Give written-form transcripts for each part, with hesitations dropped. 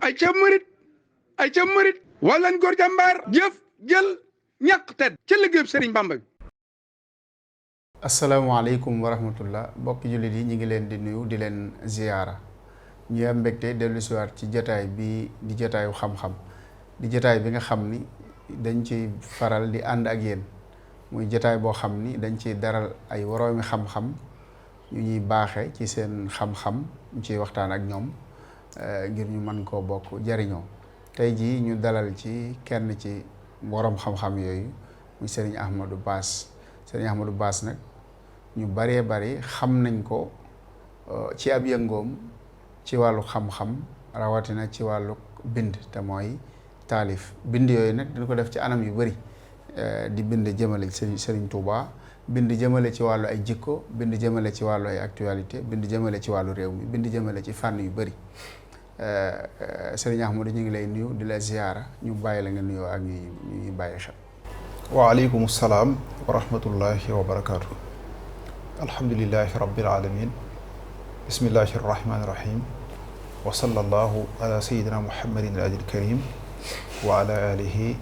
ay ca murit ay ca murit wallan góor jàmbaar jëf jël ñàq tedd ca liggéeyub Sëriñ Bamba bi. asalaamaaleykum wa rahmatullah mbokki jullit yi ñu ngi leen di nuyu di leen ziyaara ñu am mbégte dellu siwaat ci jataay bi di jataayu xam-xam di jataay bi nga xam ni dañ ci faral di ànd ak yéen muy jataay boo xam ni dañ ciy daral ay woroomi xam-xam ñu ñuy baaxe ci seen xam-xam ñu ciy waxtaan ak ñoom ngir ñu mën koo bokk jariñoo tey jii ñu dalal ci kenn ci woroom xam-xam yooyu muy Serigne Ahmadou Bass Serigne Ahmadou Bass nag ñu baree bari xam nañ ko ci ab yëngoom ci wàllu xam-xam rawatina ci wàllu bind te mooy taalif bind yooyu nag dina ko def ci anam yu bari di bind jëmale ci Serigne Touba bind jëmale ci wàllu ay jikko bind jëmale ci wàllu ay actualité bind jëmale ci wàllu réew mi bind jëmale ci fànn yu bari Serigne Ahmadou ñu ngi lay nuyu di la ziyaara ñu bàyyi la nga nuyoo ak ñuy bàyyi xel. waaleykum salaam wa rahmatullahi wa barakaatu. alhamdulilahi rabbil alamin bismillahi arrahmani irrahim wa sallallahu ala sayidina muhammadin al adil karim wa ala alihi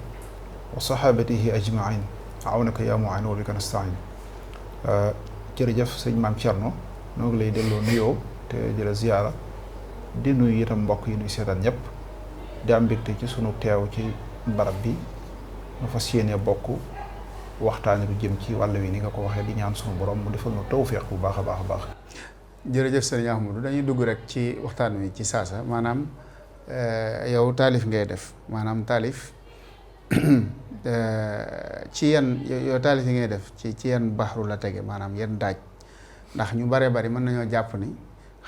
wa sahabatihi ajmain awnaka ya muin wa bika nastain. jërëjëf sëñ Maam Thierno noo ngi lay delloo nuyoo te di la ziyaara di nuyu itam mbokk yi nuy seetaan ñëpp di am mbégte ci sunu teew ci barab bi nu fas yéene bokk waxtaane lu jëm ci wàll wi ni nga ko waxee di ñaan sunu borom mu defal nu tawféex bu baax a baax a baax. jërëjëf sëriñ Ahmadou dañuy dugg rek ci waxtaan wi ci saasa maanaam yow taalif ngay def maanaam taalif ci yan yow taalif yi ngay def ci yan baxru la tege maanaam yan daaj ndax ñu baree bari mën nañoo jàpp ni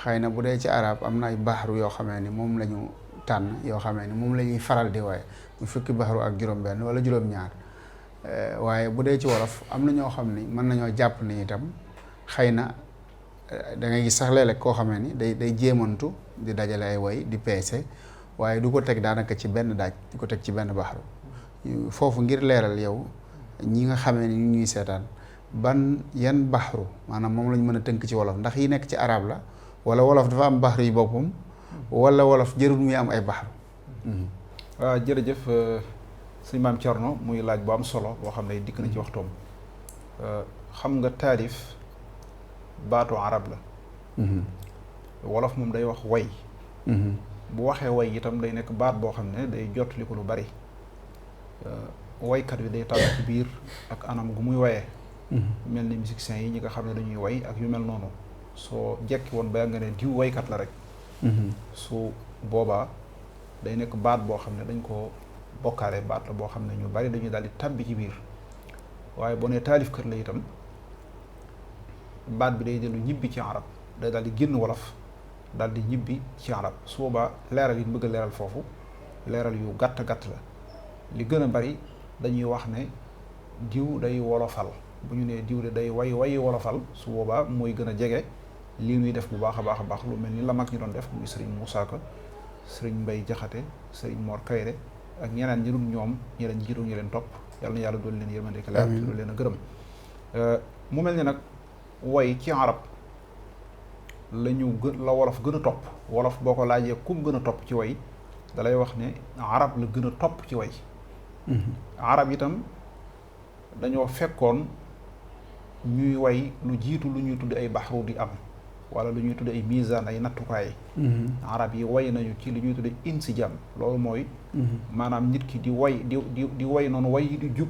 xëy na bu dee ci arab am na ay baxru yoo xamee ni moom la ñu tànn yoo xamee ni moom la ñuy faral di waaye mu fukki baxru ak juróom-benn wala juróom-ñaar waaye bu dee ci wolof am na ñoo xam ni mën nañoo jàpp ni itam xëy na da ngay gis sax léeg-léeg koo xamee ni day jéemantu di dajale ay way di peese waaye du ko teg daanaka ci benn daaj di ko teg ci benn baxru foofu ngir leeral yow ñi nga xamee ni ñu ñuy seetaan yan baxru maanaam moom lañ mën a tënk ci wolof ndax yi nekk ci arab la wala wolof dafa am baxru yi boppam wala wolof jërul muy am ay baxru. waaw jërëjëf sëñ Maam Thierno muy laaj bu am solo boo xam ne dikk na ci waxtoom xam nga taalif baatu arab la. wolof moom day wax way. bu waxee way itam day nekk baat boo xam ne day jottali ko lu bari. waykat bi day tànn ci biir ak anam gu muy wayee. mel ni musiciens yi ñi nga xam ne dañuy way ak yu mel noonu. soo jekki woon ba nga ne diw waykat la rek. su boobaa day nekk baat boo xam ne dañ ko bokkaale baat la boo xam ne ñu bari dañuy daal di tàbbi ci biir waaye boo nee taalifkat la itam baat bi day dellu ñibbi ci arab day daal di génn wolof daal di ñibbi ci arab su boobaa leeral yi bëgg a leeral foofu leeral yu gàtt gàtt la li gën a bari dañuy wax ne diw day wolofal bu ñu nee diw de day way wolofal su boobaa mooy gën a jege lii ñuy def bu baax a baax lu mel ni la mag ñi doon def muy sëriñ Moussa Ka sëriñ Mbay Jaxate sëriñ Mor Kayre ak ñeneen ñi dul ñoom ñi leen jiitu ñi leen topp yàlla na yàlla doon leen yërmande ak leer doon leen a gërëm mu mel ni nag way ci arab la wolof gën a topp wolof boo ko laajee kum gën a topp ci way dalay wax ne arab la gën a topp ci way arab itam dañoo fekkoon ñuy way lu jiitu lu ñuy tudd ay baxru di am wala lu ñuy tudd ay misaan ay nattukaay arab yi way nañu ci li ñuy tudd insijam loolu mooy maanaam nit ki di way di way noonu way yi di jub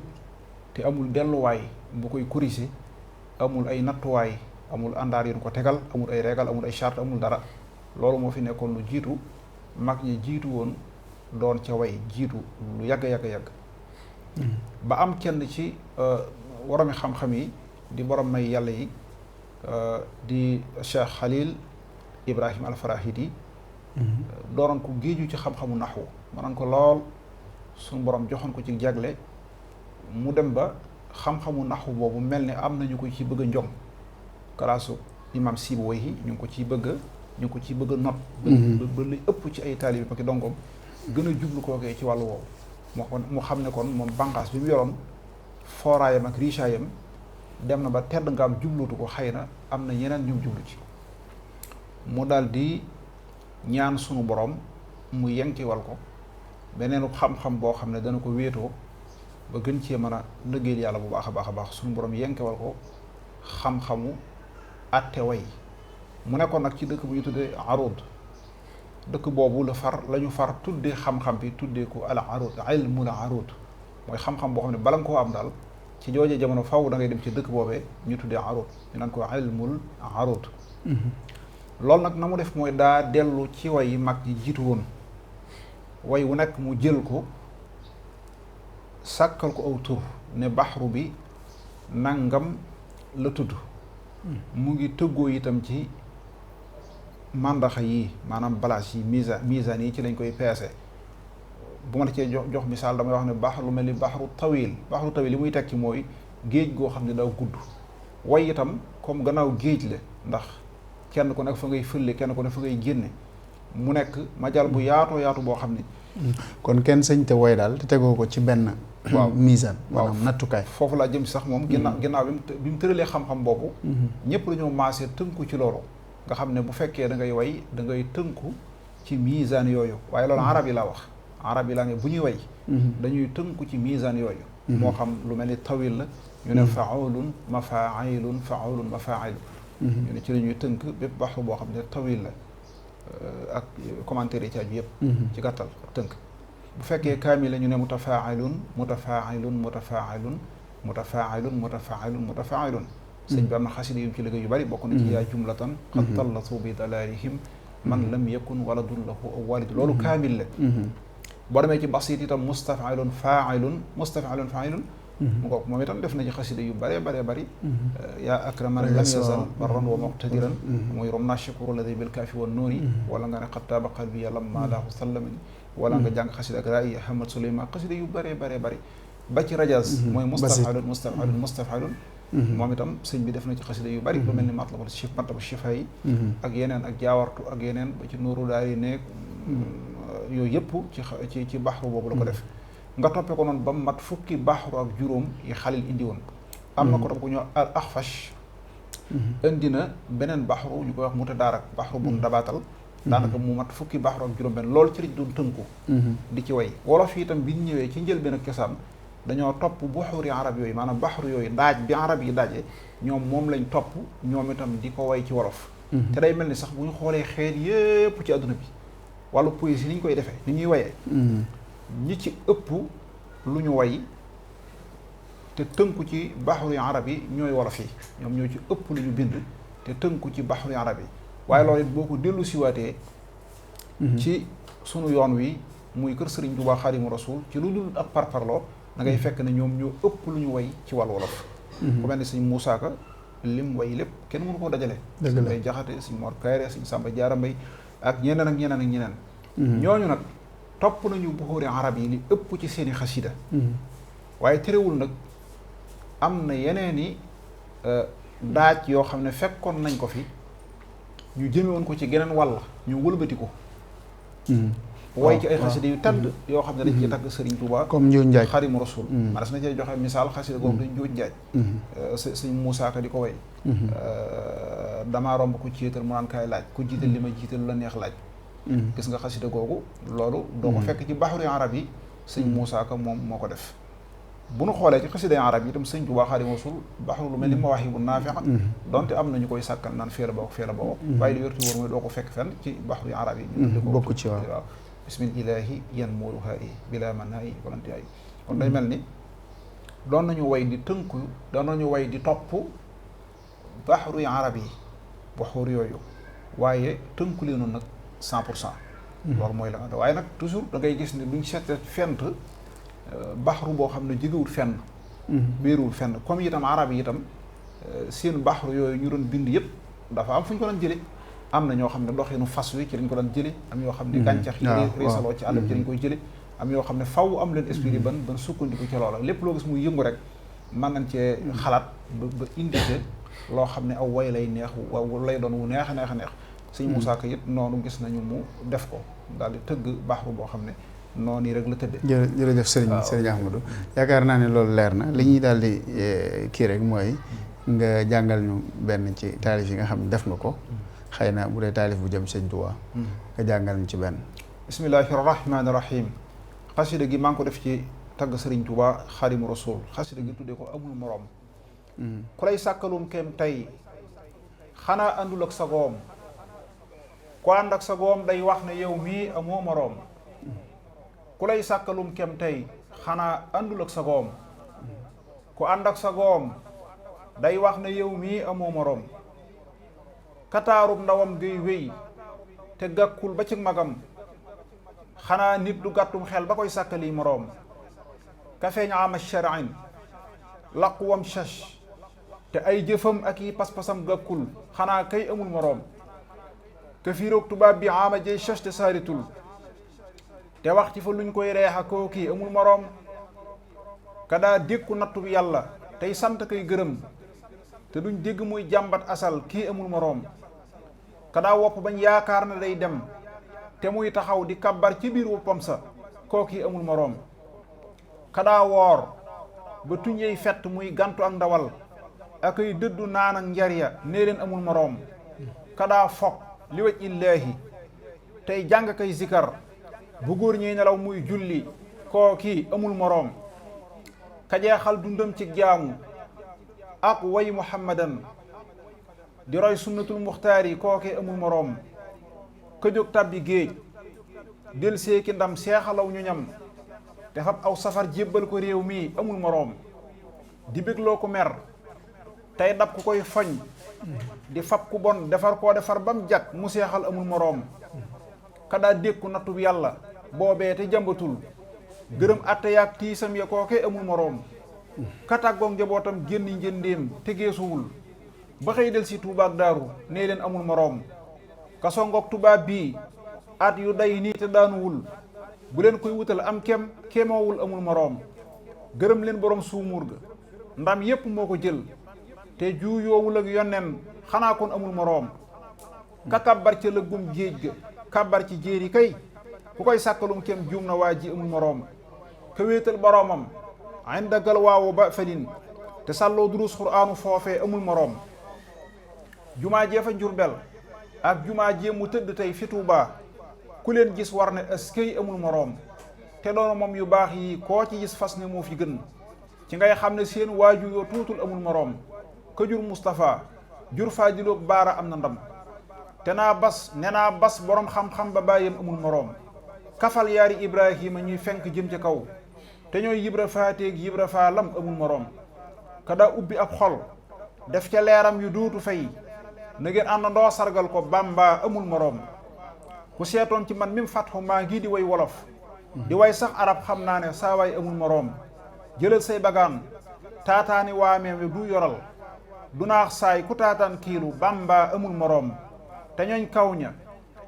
te amul delluwaay bu koy corriger amul ay nattuwaay amul àndaar yu ko tegal amul ay régal amul ay charte amul dara loolu moo fi nekkoon lu jiitu mag ñi jiitu woon doon ca way jiitu lu yàgg ba am kenn ci woromi xam-xam yi di borom may yàlla yi di Cheikh Khalil Ibrahim al-Farahidi dooroon ko géeju ci xam-xamu naxwu mënoon ko lool suñu borom joxoon ko ci jagle mu dem ba xam-xamu naxwu boobu mel ni am nañu ko ci bëgg a njom kalaasu imam Sibawayhi ñu ngi ko ciy bëgg a not ba li ëpp ci ay taalibi ba ki dongoom gën a jublu kookee ci wàllu woowu mu xam ne kon moom bànqaas bi mu yoroon fooraayam ak richaayam dem na ba tedd nga am jublutu ko xëy na am na ñeneen ñum jublu ci mu daal di ñaan sunu borom mu yenkewal ko beneenu xam-xam boo xam ne dana ko wéetoo ba gën cee mën a liggéeyal yàlla bu baax a baax a baax suñu borom yenkewal ko xam-xamu atte way mu nekkoon nag ci dëkk bu ñu tuddee arud dëkk boobu la ñu far tuddee xam-xam bi tuddee ko al arud ilmul arud mooy xam-xam boo xam ne bala nga koo am daal ci jooje jamono faw da ngay dem ci dëkk boobee ñu tuddee arud ñu naan ko ilmul arud loolu nag na mu def mooy daa dellu ci way mag yi jiitu woon way wu nekk mu jël ko sàkkal ko aw tur ne baxru bi nangam la tudd mu ngi tëggoo itam ci màndaxa yi maanaam balaas yi misaan yi ci lañ koy peese bu ma la cee jox misaal damay wax ne baxru lu mel ni baxru tawil li muy tekki mooy géej goo xam ne daa gudd way itam comme gannaaw géej la ndax kenn ku nekk fa ngay fëlle kenn ku nekk fa ngay génne mu nekk majal bu yaatu boo xam ne kon kenn sëñ te woy daal te tegoo ko ci benn waaw misaan maanaam nattukaay foofu laa jëm si sax moom ginnaaw bi mu tëralee xam-xam boobu ñëpp dañoo maasee tënku ci loolu nga xam ne bu fekkee da ngay way da ngay tënku ci misaan yooyu waaye loolu arab yi laa wax arab yi laa ne bu ñuy way dañuy tënku ci misaan yooyu moo xam lu mel ni tawil la ñu ne faulun mafailun ñu ne ci la ñuy tënk bépp baxru boo xam ne tawil la ak commentaire yi ci aju yëpp ci gàttal ak tënk bu fekkee kaamil la ñu ne mutafaailun sëñ bi am na xasida yu ci liggéey yu bari bokk na ci yaa jumlatan qad dallatu bi dalalihim man lam yakun waladun lahu aw walid loolu kaamil la boo demee ci basit itam mustafilun failun mu ngoog moom itam def na ci xasida yu bëree bëri yaa akraman lam yazal barran wa muqtadiran muy rom naa shukuru ladi bil kaafi wa nuuni wala nga ne xattaaba qalbi ya lamma laahu sallamani wala nga jàng xasida ak raay Ahmad Suleyman xasida yu bëree bëri ba ci rajaz mooy mustafilun moom itam sëñ bi def na ci xasida yu bëri lu mel ni matlabu shifa yi ak yeneen ak jaawartu ak yeneen ba ci nuuru daari nekk yooyu yëpp ci baxru boobu la ko def nga toppee ko noonu ba mu mat fukki baxru ak juróom yi xalil indi woon am na ko topp ko ñoo al axfash indi na beneen baxru ñu koy wax mutadaarak baxru bu dabaatal daanaka mu mat fukki baxru ak juróom benn loolu ci lañ doon tënku di ci way wolof yi itam bi ñu ñëwee ci njëlbeen ak cosaan dañoo topp buxuri arab yooyu maanaam baxru yooyu daaj bi arab yi daaje ñoom moom lañ topp ñoom itam di ko way ci wolof te day mel ni sax bu ñu xoolee xeet yépp ci àdduna bi wàllu poésie ni ñu koy defee ni ñuy wayee ñi ci ëpp lu ñu way te tënku ci baxru arab yi ñooy wolof yi ñoom ñoo ci ëpp lu ñu bind te tënku ci baxru arab yi waaye loolu it boo ko dellu siwaatee ci sunu yoon wi muy kër Sëriñ Tuubaa Xaadimu Rasuul ci lu dul ak parparloo da ngay fekk ne ñoom ñoo ëpp lu ñu way ci wàllu wolof ku mel ni sëñ Muusaa Ka lim way lépp kenn mënu koo dajale sëñ Mbay Jaxate sëñ Mor Kayre sëñ Sàmba Jaara Mbay ak ñeneen ñooñu nag topp nañu buxuuri arab yi li ëpp ci seeni xasida waaye terewul nag am na yeneeni daaj yoo xam ne fekkoon nañ ko fi ñu jëme woon ko ci geneen wàll ñu wëlbati ko way ci ay xasida yu tedd yoo xam ne dañ ciy tagg Sëriñ Tuubaa comme Njuuj Njaaj Xaadimu Rasuul ma des na cee joxe misaal xasida googu dañ Njuuj Njaaj sëñ Muusaa Ka di ko way damaa romb ku jiital mu naan kaay laaj ku jiital li ma jiital la neex laaj gis nga xasida googu loolu doo ko fekk ci baxru arab yi sëñ Muusaa Ka moom moo ko def bu nu xoolee ci xasida arab yi itam sëñ Tuubaa Xaadimu Rasuul baxru lu mel ni Mawaahibu Naafi'a donte am na ñu koy sàkkal naan fee la bokk waaye li wértu wóor mooy doo ko fekk fenn ci baxru arab yi ñu bokk ci waaw bismillahi yan muuruhaa i bila manaayi walanti ay kon day mel ni doon nañu way di tënku doon nañu way di topp baxru arab yi baxru yooyu waaye tënku leenu nag 100% loolu mooy la nga waaye nag toujours da ngay gis ne duñ seet fent baxru boo xam ne jógewul fenn béeruwul fenn comme itam arab yi itam seen baxru yooyu ñu doon bind yëpp dafa am fu ñu ko doon jële am na ñoo xam ne doxinu fas wi ci lañ ko doon jële am yoo xam ne gàncax yi réesaloo ci àll bi ci lañ koy jële am yoo xam ne faw am leen esprit ban sukkandiku ci loola lépp loo gis muy yëngu rek mën nañ cee xalaat ba indité loo xam ne aw way lay neex lay doon wu neex a neex a neex sëñ Muusaa Ka it noonu gis nañu mu def ko daal di tëgg baxru boo xam ne noonu yi rek la tëddee. jërëjëf sëriñ Ahmadou yaakaar naa ne loolu leer na li ñuy daal di kii rek mooy nga jàngal ñu benn ci taalif yi nga xam ne def nga ko xëy na bu dee taalif bu jëm sëñ Tuubaa nga jàngal ñu ci benn. bismillahi rahmaani rahim. xasida gi maa ngi ko def ci tagg Sëriñ Tuubaa Xaadimu Rasuul. xasida gi tuddee ko amul moroom. ku lay sàkkalum kem tey xanaa àndul ak sagoom. ku ànd ak sagoom day wax ne yow mii amoo moroom. ku lay sàkkalum kem tey xanaa àndul ak sagoom. ku ànd ak sagoom day wax ne yow mii amoo moroom. kataarub ndawam ngay wéy te gàkkul ba ci magam. xanaa nit du gàttum xel ba koy sàkkali moroom. ka feeñ ama sharain laquwam shash te ay jëfam ak yi pas-pasam gàkkul xanaa kay amul moroom. ka fiiroog tubaab bi ama jey shash te saaritul te wax ci fa luñ koy reexa koo kii amul moroom. ka daa dékku nattu yàlla tey sant kay gërëm te duñ dégg muy jàmbat asal kii amul moroom. ka daa wopp bañ yaakaar na day dem te muy taxaw di kabbar ci biir woppam sa kooki amul moroom. ka daa woor ba tuñey fett muy gantu ak ndawal ak ay dëddu naan ak njar ya nee leen amul moroom. ka daa fokk li waj illaahi tey jàng kay zikar bu góor ñey nelaw muy julli kooki amul moroom. ka jeexal dundam ci jaamu ak way muhammadan di roy sunnatul muxtaar yi kooki amul moroom. ka jóg tàbbi géej del seeki ndam seexalaw ñu ñam te fab aw safar jébbal ko réew mii amul moroom. di bégloo ko mer tey dab ku koy foñ di fab ku bon defar koo defar bam jag mu seexal amul moroom. ka daa dékku nattub yàlla boobee te jàmbatul gërëm atte yaag tiisam ya kooke amul moroom. ka tàggoog njabootam génn njëndéem te geesuwul ba xëy del si Tuubaa ak Daaru nee leen amul moroom. ka songoog tubaab bii at yu day nii te daanuwul bu leen koy wutal am kem kemoowul amul moroom. gërëm leen borom suumuur ga ndam yépp moo ko jël te juuyoowul ak yonnen xanaa kon amul moroom. ka kàbbar ca lëggum géej ga kàbbar ci jéeri kay ku koy sàkkalum kem juum na waa ji amul moroom. ka wéetal boroomam indagal waawu ba fadin te sàlloo durus xuraanu foofee amul moroom. jumaa jeefa Njurbel ak jumaa jéem mu tëdd tey fi Tuubaa ku leen gis war ne askay amul moroom. te doona moom yu baax yi koo ci gis fas ne moo fi gën ci ngay xam ne seen waajur yoo tuutul amul moroom. ka jur Moustapha jur Faadiloog Baara am na ndam te naa bas borom xam-xam ba bàyyam amul moroom. kafal yaari Ibrahima ñuy fenk jëm ca kaw te ñooy Yibra Faateeg Yibra Faalam amul moroom. ka daa ubbi ab xol def ca leeram yu duutu fay na ngeen àndandoo sargal ko Bàmba amul moroom. ku seetoon ci man mim fatxu maa ngi di way wolof di way sax arab xam naa ne saa waay amul moroom. jëlal say bagaan taataani waameem du yoral du naax saay ku taataan kiilu Bàmba amul moroom. te ñooñ kaw ña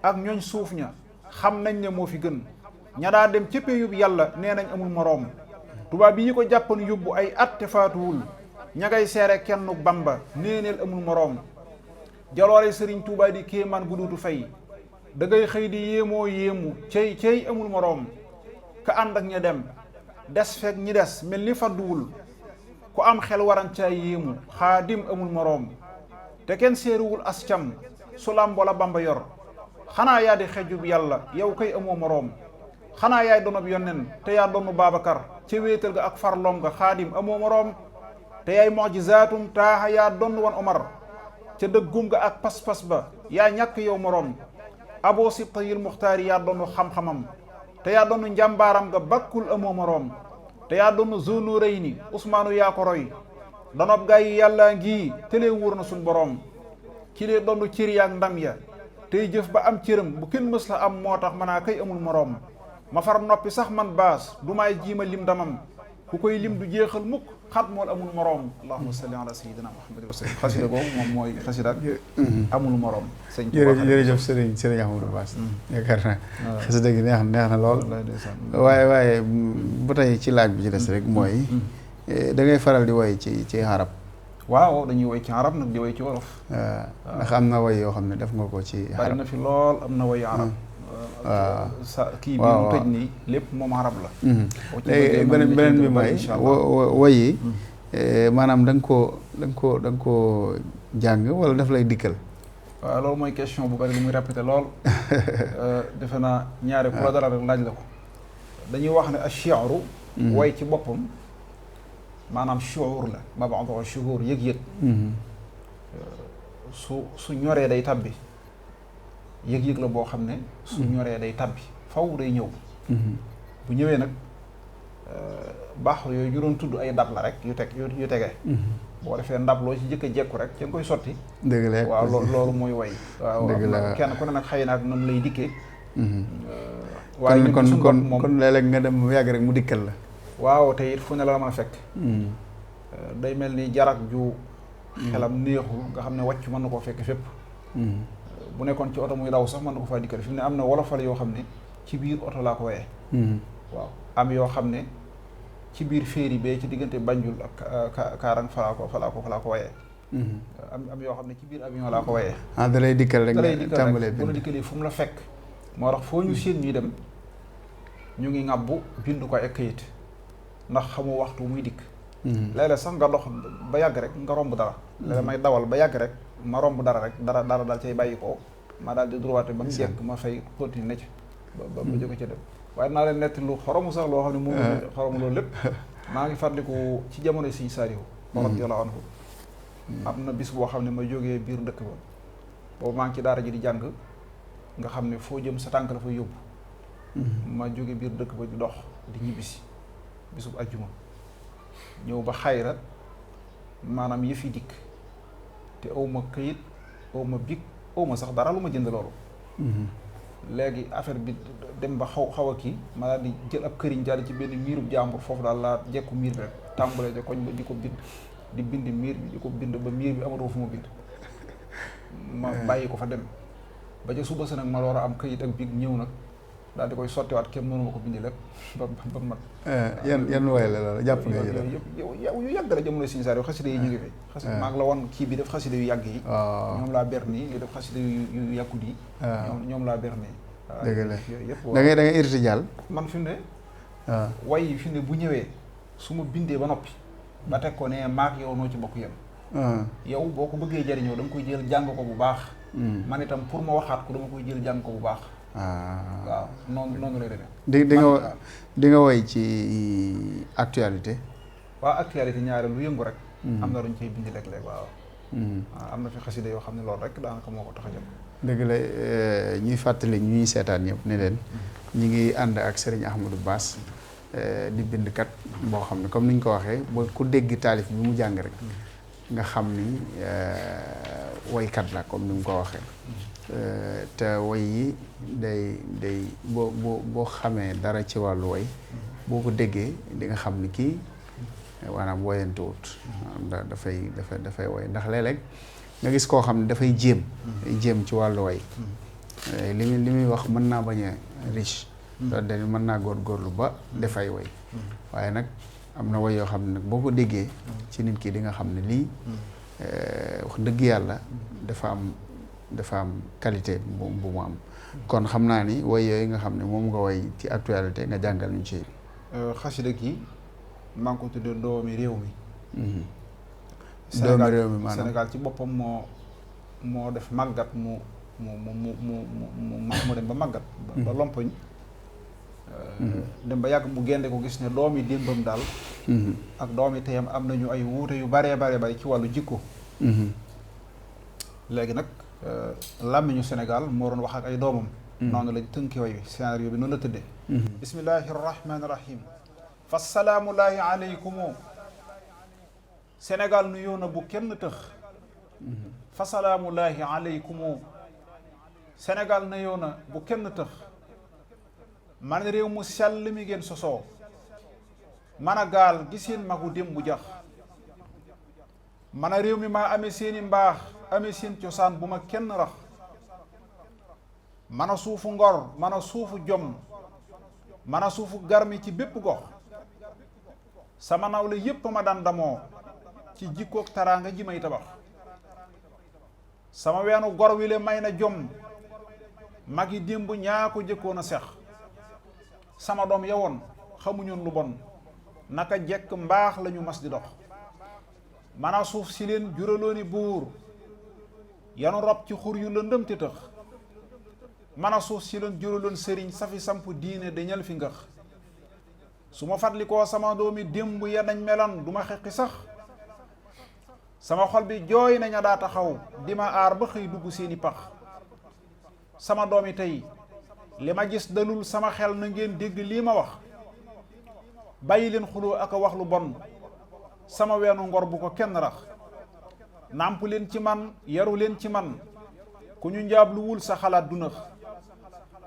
ak ñooñ suuf ña xam nañ ne moo fi gën ña daa dem ca péeyub yàlla nee nañ amul moroom. tubaab bi yi ko jàppan yóbbu ay at te faatuwul ña ngay seere kennu Bàmba néeneel amul moroom. jaloore Sëriñ Tuubaa di kéemaan gu duutu fay da ngay xëy di yéemoo yéemu cey amul moroom. ka ànd ak ña dem des fekk ñi des mel ni fadduwul ku am xel waran caa yéemu Xaadim amul moroom. te kenn séeruwul as cam su làmbo la Bamba yor xanaa yaa di xejjub yàlla yow kay amoo moroom. xanaa yaay donob yonnen te yaa doonu Baabakar ca wéetal ga ak farloom ga Xaadim amoo moroom. te yaay mojizaatum taaxa yaa donn wan Omar ca dëggum ga ak pas-pas ba yaa ñàkk yow moroom. aboo sibtayil muxtaari yaa doonu xam-xamam te yaa doonu njàmbaaram nga bakkul amoo moroom. te yaa doonu zonu rëy ni Usmaanu yaa ko roy donob gaa yi yàllaa ngi tëlee wóor na suñ boroom. ki lee doonu cër yaak ndam ya tey jëf ba am cëram bu kenn mës la am moo tax manaa kay amul moroom. ma far noppi sax man baas du may jiima lim damam ku koy lim du jeexal mukk xat mool amul moroom. allahumma salli ala sayyidina Muhammad wa sallam. xasida boobu moom mooy xasida amul moroom. jërëjëf sëriñ Ahmadou Bass. yaakaar naa xasida gi neex na lool. waaye bu tey ci laaj bi ci des rek mooy da ngay faral di woy ci arab. waaw dañuy woy ci arab nag di woy ci wolof. ndax am na woy yoo xam ne def nga ko ci arab. bari na fi lool am na woy arab. sa kii bi mu tëj nii lépp moom arab la. léegi beneen bi mooy woy yi maanaam da nga koo jàng wala daf lay dikkal. waaw loolu mooy question bu bari lu muy répété lool defe naa ñaari ku la dara rek laaj la ko dañuy wax ne ash-shi'ru way ci boppam maanaam shuur la mab'athu shuhur yëg-yëg su ñoree day tabbi yëg-yëg la boo xam ne su ñoree day tabbi faw day ñëw bu ñëwee nag baax yooyu ñu doon tudd ay ndab la rek yu tege boo defee ndab loo ci jëkk a jekku rek ca nga koy sotti dëgg la waaw loolu mooy way waaw dëgg la kenn ku ne nag xëy na ak nam lay dikkee waaye ñun suñu bopp moom kon léeg-léeg nga dem mu yàgg rek mu dikkal la waaw te it fu ne la mën a fekk day mel ni jarak ju xelam neexul nga xam ne wàcc mën na koo fekk fépp bu nekkoon ci oto muy daw sax mën na ko faa dikkal fi mu ne am na wolofal yoo xam ne ci biir oto laa ko wayee waaw am yoo xam ne ci biir féeri bee ci diggante Banjul ak Kaarang falaa ko wayee am yoo xam ne ci biir avion laa ko wayee da lay dikkal rek tàmbalee bu la dikkalee fu mu la fekk moo tax foo ñu séen ñuy dem ñu ngi ŋàbbu bind ko ak kayit ndax xamu waxtu muy dikk léeg-léeg sax nga dox ba yàgg rek nga romb dara léeg-léeg may dawal ba yàgg rek ma romb dara rek dara daal cay bàyyi ko ma daal di droite ba mu jekk ma fay continuer ne ca ba jóge ca dem waaye naa leen netti lu xoromu sax loo xam ne moom xoromu loolu lépp maa ngi fàttaliku ci jamono Sëñ Saaliw radiyallaahu anhu am na bis boo xam ne ma jógee biir dëkk ba boobu maa ngi ci daara ji di jàng nga xam ne foo jëm sa tànk la fay yóbbu ma jóge biir dëkk ba di dox di ñibbisi bisub ajjuma ñëw ba xayra maanaam yëf yi dikk te awma këyit awma big awma sax dara lu ma jënd loolu léegi affaire bi dem ba xaw a kii ma daal di jël ab këriñ daal ci benn miirub jàmbur foofu daal laa jekku miir bi rek tàmbalee ca koñ ba di ko bind di bind miir bi di ko bind ba miir bi amatoo fu ma bind ma bàyyi ko fa dem ba ca suba sa nag ma door a am këyit ak big ñëw nag daal di koy sottiwaat kenn mënu ma ko bindi lépp ba mat yan way la loolu jàpp nga yu yàgg la jamono Sëñ Saaliw xasida yi ñu ngi fi xasida maa ngi la woon kii bi def xasida yu yàgg yi ñoom laa ber nii li def xasida yu yàkkut yi ñoom laa ber nii dëgg la yooyu yëpp da ngay irti jàll man fi mu ne way yi fi mu ne bu ñëwee su ma bindee ba noppi ba teg ko ne maak yow noo ci bokk yem yow boo ko bëggee jariñoo da nga koy jël jàng ko bu baax man itam pour ma waxaat ko dama koy jël jàng ko bu baax waaw noonu lay demee di nga woy ci actualité waaw actualité ñaare lu yëngu rek am na luñ cay bind léeg-léeg waaw am na fi xasida yoo xam ne loolu rek daanaka moo ko tax a jëm dëgg la ñuy fàttali ñuy seetaan ñëpp ne leen ñi ngi ànd ak Serigne Ahmadou Bass di bindkat boo xam ne comme ni ñu ko waxee ba ku dégg taalif bi mu jàng rek nga xam ni woykat la comme ni mu ko waxee te woy yi day boo xamee dara ci wàllu woy boo ko déggee di nga xam ni kii maanaam woyantuwut dafay woy ndax léeg-léeg nga gis koo xam ne dafay jéem ci wàllu woy li muy wax mën naa bañ a riche loolu dañu mën naa góorgóorlu ba dafay woy waaye nag am na woy yoo xam ne nag boo ko déggee ci nit ki di nga xam ne lii wax dëgg yàlla dafa am qualité bu mu am kon xam naa ni woy yooyu nga xam ne moom nga woy ci actualité nga jàngal ñu ci xasida gi maa ngi ko tuddee doomi réew mi doomi réew mi maanaam Sénégal ci boppam moo def màggat mu dem ba màggat ba lompoñ dem ba yàgg mu génde ko gis ne doomi démbam daal ak doomi teyam am nañu ay wuute yu bare ci wàllu jikko léegi nag làmmiñu Sénégal moo doon wax ak ay doomam noonu lañ tënki way wi scénario bi noonu la tëddee bismillahi rahmani rahim fa salaamullahi aleykumu Sénégal nu yoona bu kenn tëx fa salaamullahi aleykumu Sénégal na yoona bu kenn tëx man réew mu sell mi ngeen sosoo man a gaal gi seen magu dem bu jax man a réew mi maa amee seeni mbaax amee seen cosaan bu ma kenn rax man a suufu ngor man a suufu jom man a suufu garmi ci bépp gox sama nawle yépp ma daan damoo ci jikkook taraanga ji may tabax sama weenu gor wi le may na jom mag yi démb ñaa ko jëkkoon a sex sama doom yawoon xamuñoon lu bon naka jekk mbaax lañu mas di dox man a suuf si leen juralooni buur yanu rob ci xur yu lëndëm te tëx man a suuf si leen juraloon sëriñ safi samp diine dañal fi ngëx su ma fàttalikoo sama doomi démb ya nañ melan du ma xeqi sax sama xol bi jooy naña daa taxaw di ma aar ba xëy dugg seeni pax sama doomi tey li ma gis dalul sama xel na ngeen dégg lii ma wax bàyyi leen xuloo ak a wax lu bon sama weenu ngor bu ko kenn rax nàmp leen ci man yaru leen ci man ku ñu njaab lu wul sa xalaat du nëx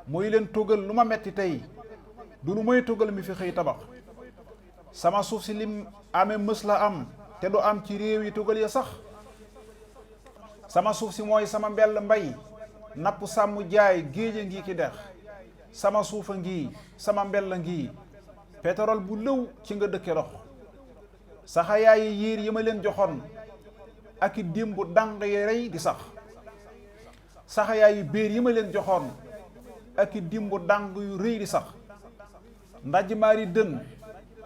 mooy leen toggal lu ma metti tey du lu may toggal mi fi xëy tabax sama suuf si lim amee mës la am te du am ci réew yi toggal ya sax sama suuf si mooy sama mbell mbay napp sàmm jaay géej a ngi ki dex sama suufa ngi sama mbell ngi pétrole bu lëw ci nga dëkke dox saxayaayi yiir yi ma leen joxoon ak i démb dàng yi rey di sax saxayaayi béer yi ma leen joxoon ak i dimb dàng yu rëy di sax ndaj maari dën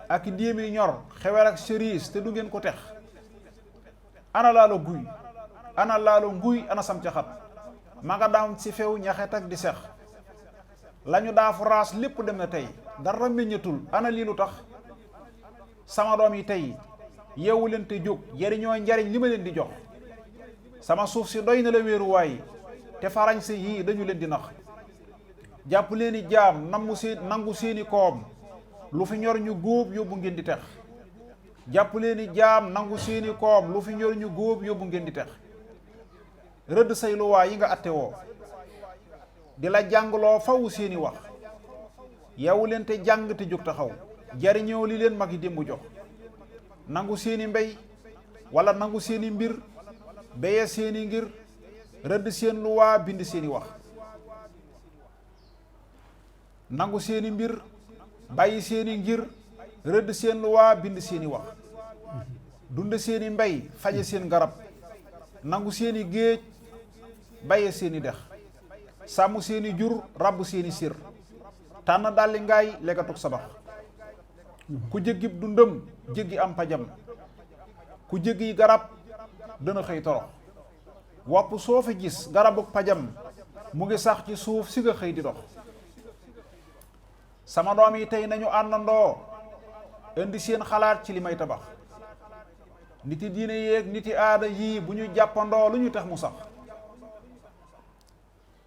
ak i déemi ñor xewer ak cerise te du ngeen ko tex ana laalo guy ana laalo nguy ana sam ca xat ma nga daam si few ñaxet ak di sex lañu daa furaas lépp dem na tey dara meññatul ana lii lu tax sama doom yi tey yeewu leen te jóg jariñoo njariñ li ma leen di jox sama suuf si doy na la wéeruwaay te farañse yii dañu leen di nax jàpp leen i jaam nangu seeni koom lu fi ñor ñu góob yóbbu ngeen di tex jàpp leen i jaam nangu seeni koom lu fi ñor ñu góob yóbbu ngeen di tex rëdd say luwaay yi nga atte woo di la jàngloo faw seeni wax yeewu leen te jàng te jóg taxaw jariñoo li leen mag yi démb jox nangu seeni mbey wala nangu seeni mbir béye seeni ngir rëdd seen luwaa bind seeni wax nangu seeni mbir bàyyi seeni ngir rëdd seen luwaa bind seeni wax dund seeni mbey faje seen garab nangu seeni géej baye seeni dex sàmm seeni jur rabb seeni sir tànn dalli ngaay legatug sabax ku jéggib dundam jéggi am pajam ku jéggi garab dana xëy torox wopp soo fi gis garabug pajam mu ngi sax ci suuf si nga xëy di dox sama doom yi tey nañu àndandoo indi seen xalaat ci li may tabax niti diine yéeg niti aada yii bu ñu jàppandoo lu ñu tax mu sax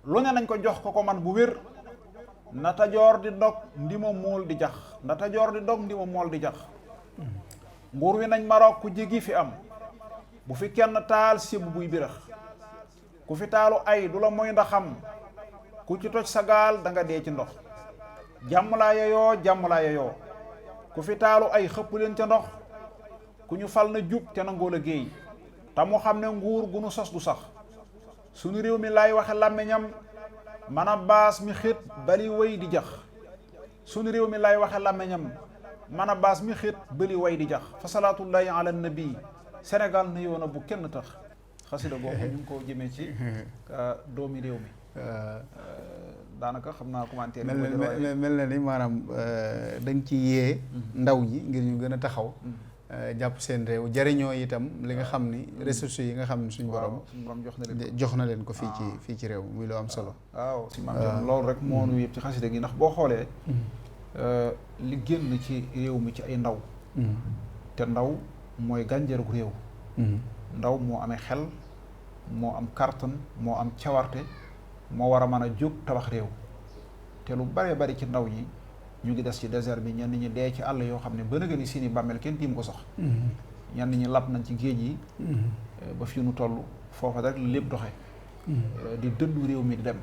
lu ne nañ ko jox ko man bu wér na tajoor di dog ndima mool di jax na tajoor di dog ndima mool di jax nguur wi nañ Maroc ku jéggi fi am bu fi kenn taal sébb buy birax ku fi taalu ay du la mooy ndaxam ku ci toj sa gaal da nga dee ci ndox jàmm laa yeyoo ku fi taalu ay xëpp leen ca ndox ku ñu fal na jub te nangoo la géey te mu xam ne nguur gu nu sos du sax suñu réew mi laay waxe làmmiñam man a baas mi xët bali way di jax suñu réew mi laay waxe làmmiñam man a baas mi xët bali way di jax fa salaatullahi ala nabi Sénégal na yoona bu kenn tax xasida boobu ñu ngi ko jëmee ci doomi réew mi daanaka xam naa commentaire mel na ni maanaam da nga ci yee ndaw ñi ngir ñu gën a taxaw jàpp seen réew jariñoo itam li nga xam ni ressources yi nga xam ni suñ borom jox na leen ko fii ci réew muy lu am solo waaw si maam loolu rek moo nu yëpp ci xasida gi ndax boo xoolee li génn ci réew mi ci ay ndaw te ndaw mooy gànjaru réew ndaw moo amee xel moo am kartan moo am cawarte moo war a mën a jóg tabax réew te lu bare bari ci ndaw ñi ñu ngi des ci désert bi ñenn ñi dee ci àll yoo xam ne ba nga ni seeni bàmmeel kenn tiim ko sax ñenn ñi lab nañ ci géej yi ba fi nu toll foofa rek lépp doxe di dëddu réew mi di dem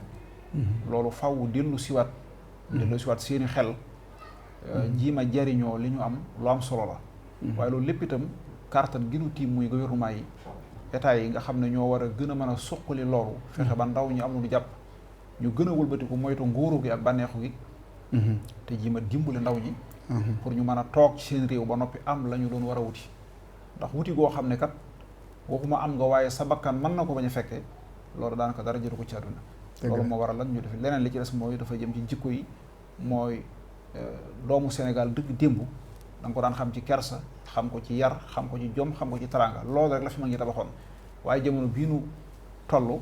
loolu faw dellu siwaat seeni xel jiima jariñoo li ñu am lu am solo la waaye loolu lépp itam kartan gi nu tiim muy gouvernement yi état yi nga xam ne ñoo war a gën a mën a suqali loolu fexe ba ndaw ñi am lu ñu jàpp ñu gën a wëlbatiku moytu nguuru gi ak bànneexu gi te jiima dimbali ndaw ñi pour ñu mën a toog ci seen réew ba noppi am la ñu doon war a wuti ndax wuti goo xam ne kat waxuma am nga waaye sa bakkan mën na ko bañ a fekkee loolu daanaka dara jëru ko ci àdduna loolu moo waral lan ñu def leneen li ci des mooy dafa jëm ci jikko yi mooy doomu Sénégal dëgg démb da nga ko daan xam ci kersa xam ko ci yar xam ko ci jom xam ko ci teraanga loolu rek la fi ma ngi tabaxoon waaye jamono bii nu toll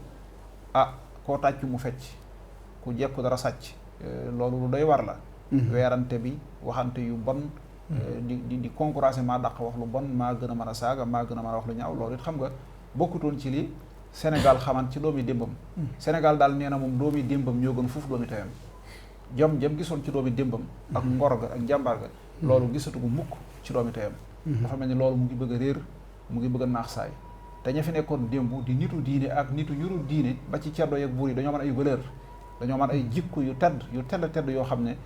koo tàcc mu fecc ku jekku dara sàcc loolu lu doy war la weerante bi waxante yu bon di concurrence maa dàq wax lu bon maa gën a mën a saaga maa gën a mën a wax lu ñaaw loolu it xam nga bokkutoon ci li Sénégal xaman ci doomi démbam Sénégal daal nee na moom doomi démbam ñoo gën foofu doomi tayam jom gisoon ci doomi démbam ak ngor ga ak njàmbaar ga loolu gisatu ko mukk ci doomi tayam dafa mel ni loolu mu ngi bëgg a réer mu ngi bëgg a naax saay te ña fi nekkoon démb di nitu diine ak nitu ñurul diine ba ci ceddo yeeg buur yi dañoo mën ay valeur dañoo mën ay jikko yu tedd yoo xam ne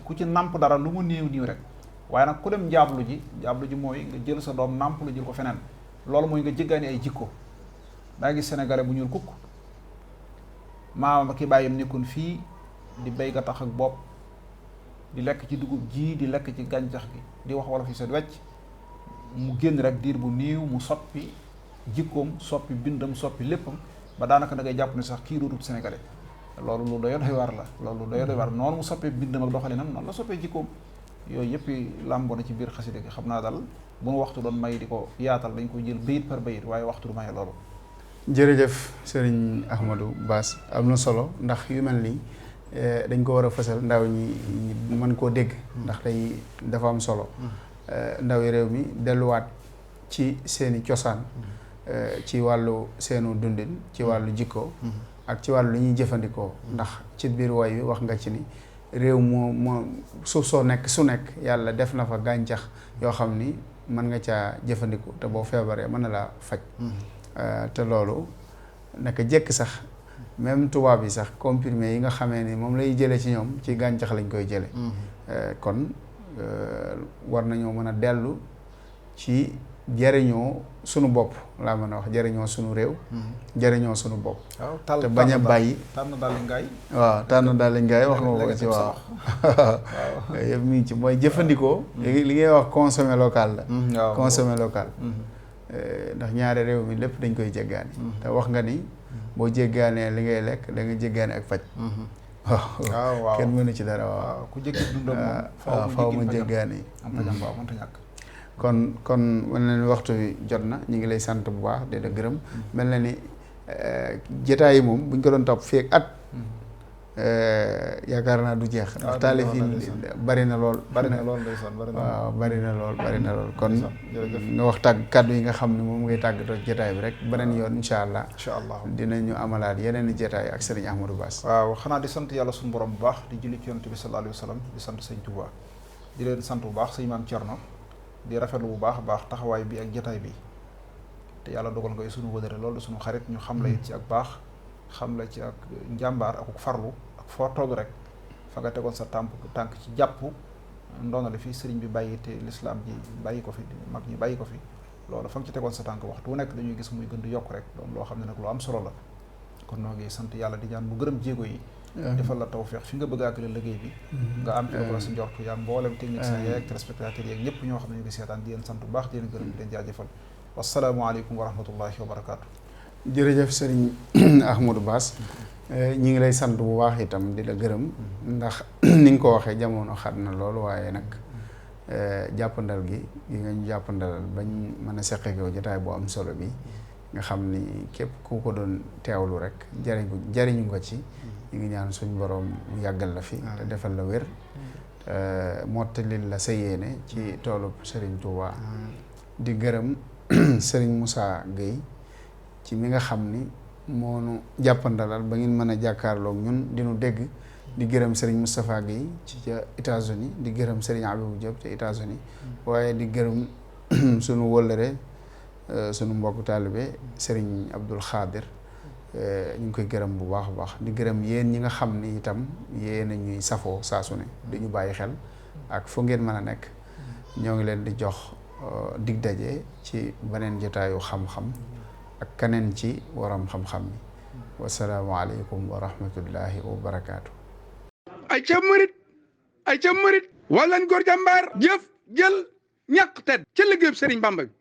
ku ci nàmp dara lu mu néew rek waaye nag ku dem njaablu ji mooy nga jël sa doom nàmp la jël ko feneen loolu mooy nga jéggaani ay jikko daa gis sénégalais bu ñuul kukk maamam ki bàyyam nekkoon fii di béy ga tax ak bopp di lekk ci dugub ji di lekk ci gàncax gi di wax wala fi set wecc mu génn rek diir bu néew mu soppi jikkoom soppi bindam soppi léppam ba daanaka da ngay jàpp ne sax kii dootut sénégalais loolu lu doy waar la loolu doy waar noonu mu soppee bindam ak doxalinam noonu la soppee jikkoom yooyu yëpp làmboo na ci biir xasida gi xam naa daal bu nu waxtu doon may di ko yaatal dañ ko jël bayit par bayit waaye waxtu du maye loolu. jërëjëf sëriñ Ahmadou Bass am na solo ndax yu mel nii dañ ko war a fësal ndaw ñi mën koo dégg ndax dafa am solo ndaw yi réew mi delluwaat ci seeni cosaan ci wàllu seenu dundin ci wàllu jikko ak ci wàllu li ñuy jëfandikoo ndax ci biir way wi wax nga ci ni réew moo suuf soo nekk su nekk yàlla def na fa gàncax yoo xam ni mën nga caa jëfandiku te boo feebaree mën na laa faj te loolu naka jekk sax même tubaab yi sax comprimé yi nga xamee ni moom lay jële ci ñoom ci gàncax lañ koy jële kon war nañoo mën a dellu ci jariñoo sunu bopp laa mën a wax jariñoo sunu réew jariñoo sunu bopp te bañ a bàyyi tànn daal ngaay waaw tànn daal ngaay wax nga ko ci waaw yëpp mi ngi ci mooy jëfandikoo li ngay wax consommer local la consommer local ndax ñaari réew mi lépp dañ koy jéggaani te wax nga ni boo jéggaanee li ngay lekk da nga jéggaane ak faj waaw kenn mënu ci dara waaw ku jéggi dundam moom faaw ma jéggaani am pajam waaw mënta ñàkk kon mel na ni waxtu wi jot na ñu ngi lay sant bu baax di la gërëm mel na ni jotaay yi moom buñ ko doon topp fii ak at yaakaar naa du jeex ndax taalif yi bari na lool ndeysaan waaw bari na lool kon nga wax kàddu yi nga xam ne moom ngay tàggatoo jotaay bi rek beneen yoon incha allah dinañu amalaat yeneen i jotaay ak sëriñ Ahmadou Bass waaw xanaa di sant yàlla suñu borom bu baax di julli ci yonent bi sallallahu alayhi wa sallam di sant sëñ Touba di leen sant bu baax sëñ Maam Thierno di rafetlu bu baax a baax taxawaay bi ak jotaay bi te yàlla dogal nga suñu wëdëre loolu suñu xarit ñu xam la ci ak baax xam la ci ak njàmbaar ak farlu ak foo toll rek fa nga tegoon sa tànk ci jàpp ndoona la fi sëriñ bi bàyyi te lislaam ji bàyyi ko fi mag ñi bàyyi ko fi loolu fa nga ci tegoon sa tànk waxtu wu nekk dañuy gis muy gën di yokk rek doon loo xam ne nag lu am solo la kon noo ngi sant yàlla di ñaan bu gërëm jéego yi defal la tawfeex fi nga bëgg a àggale liggéey bi nga am ci la sa njort yaa mboolem techniciens yeeg téléspectateurs yeeg ñëpp ñoo xam ne ñu ngi seetaan di leen sant bu baax di leen gërëm di leen jaajëfal wasalaamaaleykum wa rahmatullahi wa barakaatu jërëjëf sëriñ Ahmadou Bass ñi ngi lay sant bu baax itam di la gërëm ndax ni nga ko waxee jamono xat na loolu waaye nag jàppandal gi nga ñu jàppandalal bañ mën a seqe ko jotaay bu am solo bi nga xam ni képp ku ko doon teewlu rek jariñu nga ci ñu ngi ñaan suñ borom mu yàggal la fi te defal la wér mottalil la sa yéene ci toolu Serigne Touba di gërëm Serigne Moussa Gueye ci mi nga xam ni moonu jàppandalal ba ngeen mën a jàkkaarloog ñun dinu dégg di gërëm Serigne Moustapha Gueye ci ca États-Unis di gërëm Serigne Abibou Diop ca États-Unis waaye di gërëm sunu wëllëre sunu mbokku taalibe Serigne Abdoul Khadir ñu ngi koy gërëm bu baax a baax di gërëm yéen ñi nga xam ni itam yéen a ñuy safoo saa su ne dañu bàyyi xel ak fu ngeen mën a nekk ñoo ngi leen di jox dig daje ci beneen jotaayu xam-xam ak keneen ci waram xam-xam mi wasalaamaaleykum wa rahmatullahi wa barakaatu. ay ca murit walan góor jàmbaar jëf jël ñàq tedd ca liggéeyub Sëriñ Bamba bi